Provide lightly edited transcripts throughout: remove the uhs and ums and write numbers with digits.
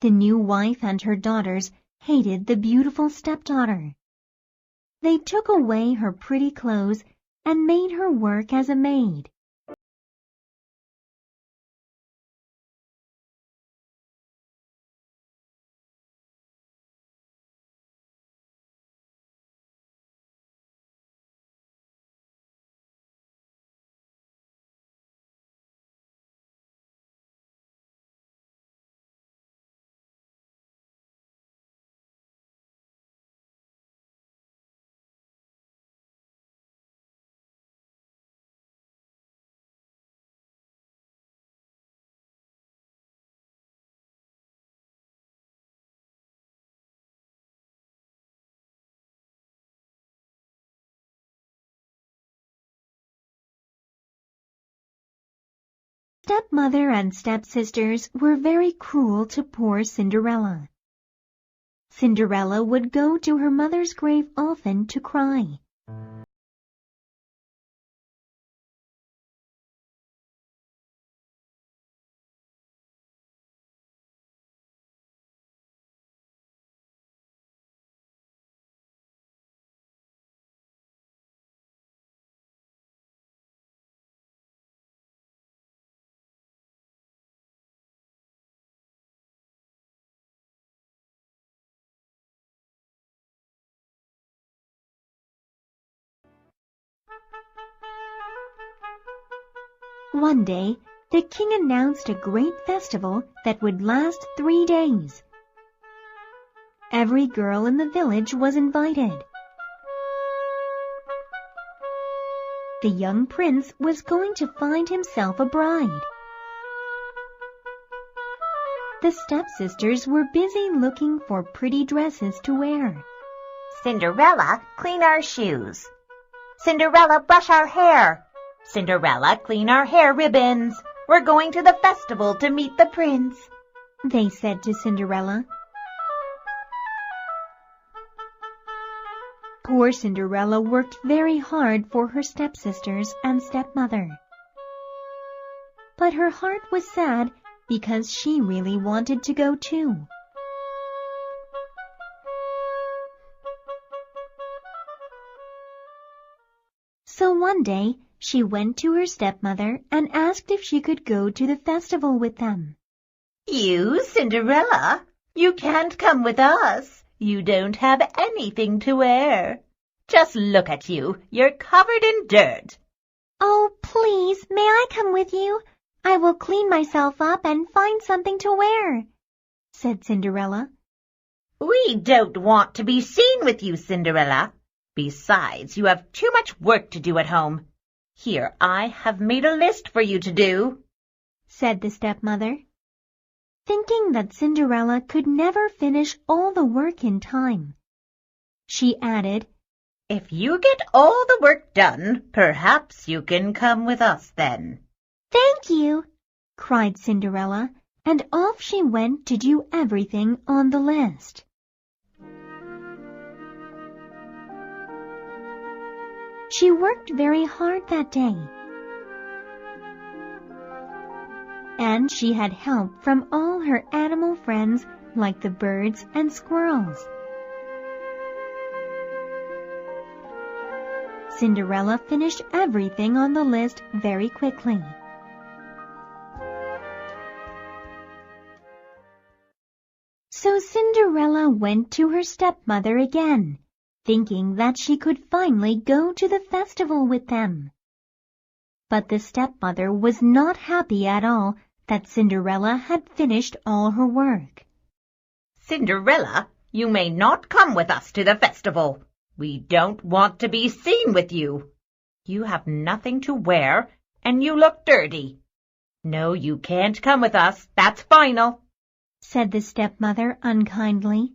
The new wife and her daughters hated the beautiful stepdaughter. They took away her pretty clothes and made her work as a maid. Stepmother and stepsisters were very cruel to poor Cinderella. Cinderella would go to her mother's grave often to cry. One day, the king announced a great festival that would last 3 days. Every girl in the village was invited. The young prince was going to find himself a bride. The stepsisters were busy looking for pretty dresses to wear. Cinderella, clean our shoes. Cinderella, brush our hair. Cinderella, clean our hair ribbons. We're going to the festival to meet the prince, they said to Cinderella. Poor Cinderella worked very hard for her stepsisters and stepmother. But her heart was sad because she really wanted to go too. So one day, she went to her stepmother and asked if she could go to the festival with them. You, Cinderella, you can't come with us. You don't have anything to wear. Just look at you. You're covered in dirt. Oh, please, may I come with you? I will clean myself up and find something to wear, said Cinderella. We don't want to be seen with you, Cinderella. Besides, you have too much work to do at home. Here, I have made a list for you to do, said the stepmother. Thinking that Cinderella could never finish all the work in time, she added, If you get all the work done, perhaps you can come with us then. Thank you, cried Cinderella, and off she went to do everything on the list. She worked very hard that day, and she had help from all her animal friends like the birds and squirrels. Cinderella finished everything on the list very quickly. So Cinderella went to her stepmother again, thinking that she could finally go to the festival with them. But the stepmother was not happy at all that Cinderella had finished all her work. Cinderella, you may not come with us to the festival. We don't want to be seen with you. You have nothing to wear, and you look dirty. No, you can't come with us. That's final, said the stepmother unkindly.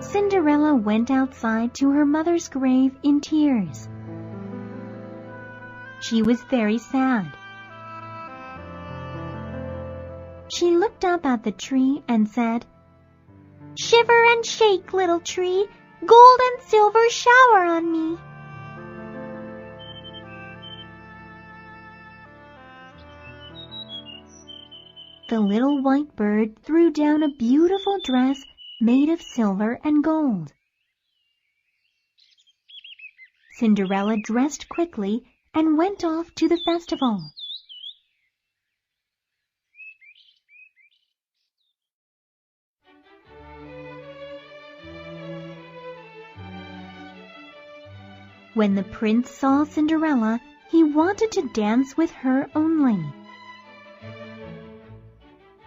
Cinderella went outside to her mother's grave in tears. She was very sad. She looked up at the tree and said, Shiver and shake, little tree, gold and silver shower on me. the little white bird threw down a beautiful dress made of silver and gold. Cinderella dressed quickly and went off to the festival. When the prince saw Cinderella, he wanted to dance with her only.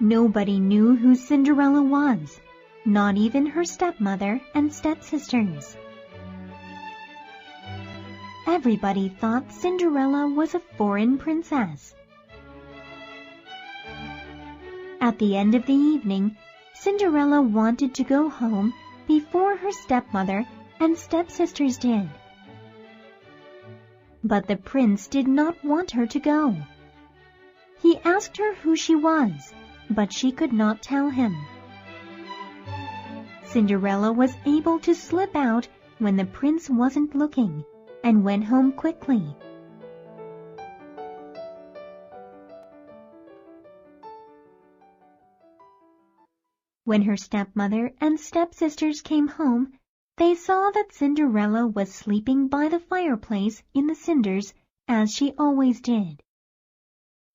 Nobody knew who Cinderella was, not even her stepmother and stepsisters. Everybody thought Cinderella was a foreign princess. At the end of the evening, Cinderella wanted to go home before her stepmother and stepsisters did. But the prince did not want her to go. He asked her who she was, but she could not tell him. Cinderella was able to slip out when the prince wasn't looking and went home quickly. When her stepmother and stepsisters came home, they saw that Cinderella was sleeping by the fireplace in the cinders, as she always did.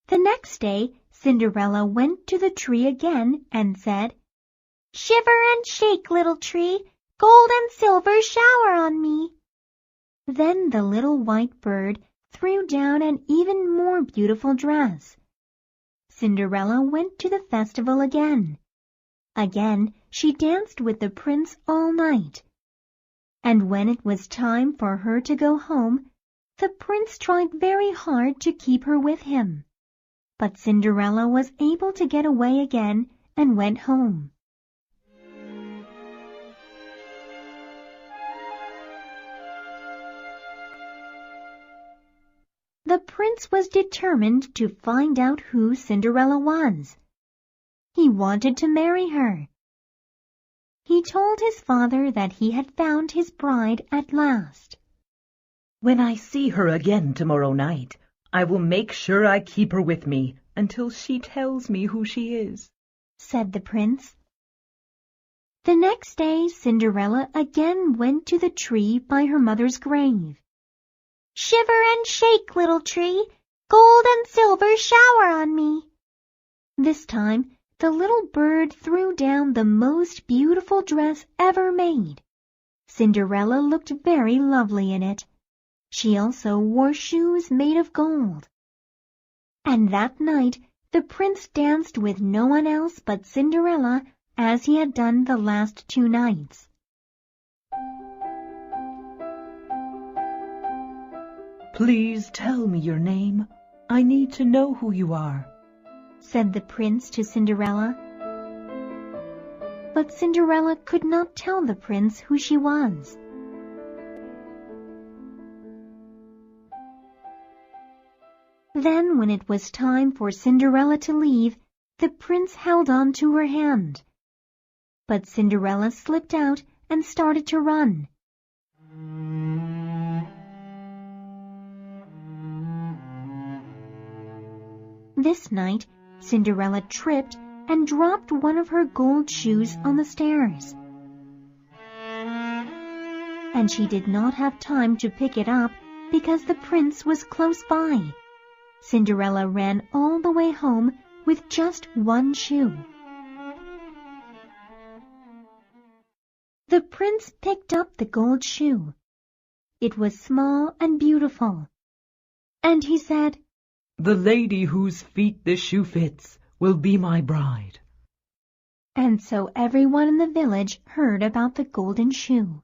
The next day, Cinderella went to the tree again and said, "Shiver and shake, little tree, gold and silver shower on me." Then the little white bird threw down an even more beautiful dress. Cinderella went to the festival again. Again, she danced with the prince all night. And when it was time for her to go home, the prince tried very hard to keep her with him. But Cinderella was able to get away again and went home. The prince was determined to find out who Cinderella was. He wanted to marry her. He told his father that he had found his bride at last. "When I see her again tomorrow night, I will make sure I keep her with me until she tells me who she is," said the prince. The next day, Cinderella again went to the tree by her mother's grave. "Shiver and shake, little tree, gold and silver shower on me." This time, the little bird threw down the most beautiful dress ever made. Cinderella looked very lovely in it. She also wore shoes made of gold. And that night, the prince danced with no one else but Cinderella, as he had done the last 2 nights. "Please tell me your name. I need to know who you are," said the prince to Cinderella. But Cinderella could not tell the prince who she was. Then, when it was time for Cinderella to leave, the prince held on to her hand. But Cinderella slipped out and started to run. This night, Cinderella tripped and dropped one of her gold shoes on the stairs. And she did not have time to pick it up because the prince was close by. Cinderella ran all the way home with just one shoe. The prince picked up the gold shoe. It was small and beautiful. And he said, "The lady whose feet this shoe fits will be my bride." And so everyone in the village heard about the golden shoe.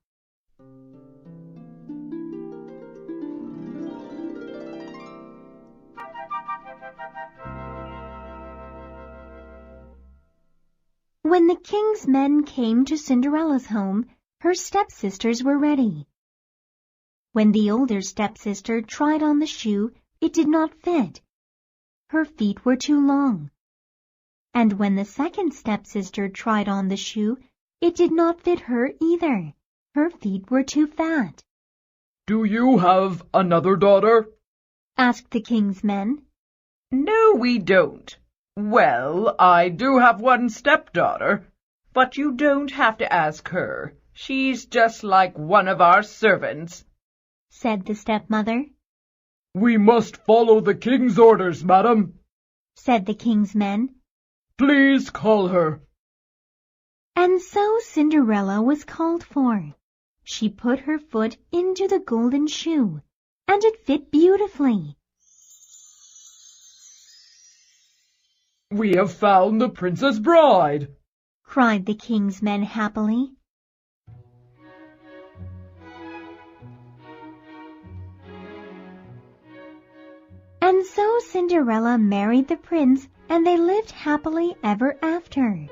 When the king's men came to Cinderella's home, her stepsisters were ready. When the older stepsister tried on the shoe, it did not fit. Her feet were too long. And when the second stepsister tried on the shoe, it did not fit her either. Her feet were too fat. "Do you have another daughter?" asked the king's men. No, we don't, Well, I do have one stepdaughter, but you don't have to ask her. She's just like one of our servants," said the stepmother. We must follow the king's orders, madam. Said the king's men. Please call her. And so Cinderella was called for. She put her foot into the golden shoe, and it fit beautifully. We have found the princess bride, cried the king's men happily. And so Cinderella married the prince, and they lived happily ever after.